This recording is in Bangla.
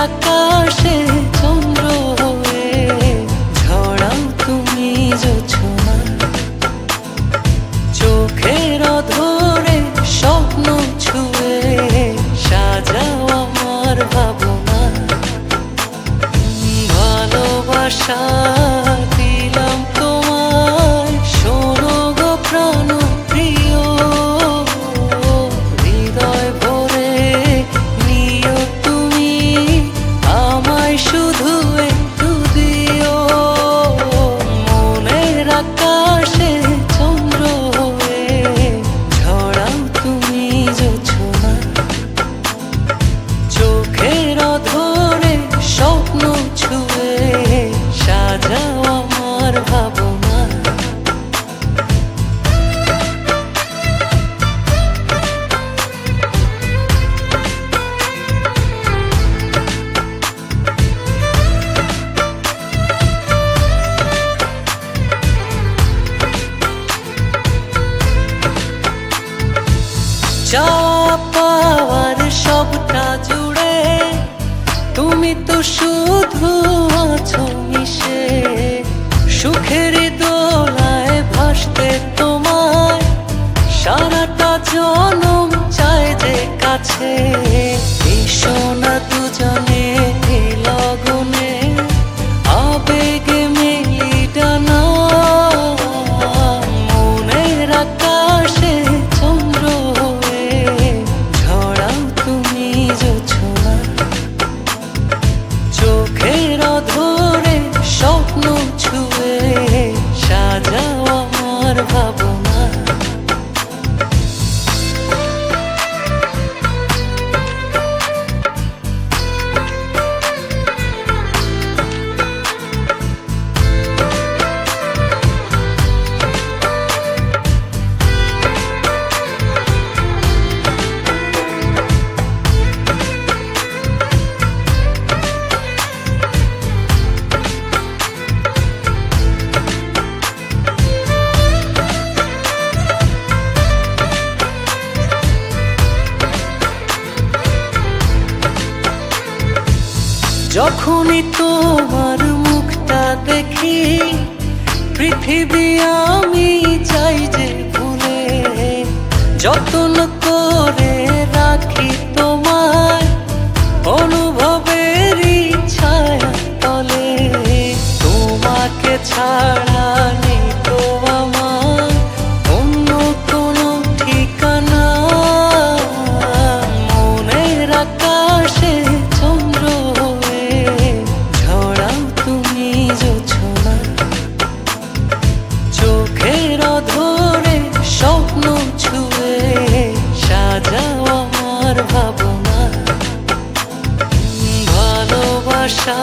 আকাশে চন্দ্র হয়ে ঝরাও তুমি জোছনা, চোখের অধরে স্বপ্ন ছুঁয়ে সাজাও আমার ভাবনা। ভালোবাসা দিলাম তোমায়, শোনো গো প্রাণ প্রিয়, হৃদয় ভরে নিও তুমি আমায়, শুধু একটু দিও। মনের আকাশে চন্দ্র হয়ে ঝরাও তুমি জোছনা, চোখের অধরে স্বপ্ন ছুঁয়ে সাজাও আমার ভাবনা। চাওয়া পাওয়ার সবটা জুড়ে তুমি তো শুধু আছো মিশে, সুখের দোলায় ভাসতে তোমায় সারাটা জনম চায় যে কাছে। এসো না দুজনে এই লগনে আবেগে মেলি ডানা, মনের আকাশে চন্দ্র হয়ে ঝরাও তুমি জোছনা, চোখের অধরে স্বপ্ন ছুঁয়ে সাজাও আমার ভাবনা। যখনই তোমার মুখটা দেখি পৃথিবী আমি চাই যে ভুলে, যতন করে রাখি তোমায় অনুভবেরই ছায়া তলে। তোমাকে ছাড়া নেই তো আমার অন্য কোনো ঠিকানা, মনের আকাশে চন্দ্র হয়ে ঝরাও তুমি জোছনা, চোখের অধরে স্বপ্ন ছুঁয়ে সাজাও আমার ভাবনা। ভালোবাসা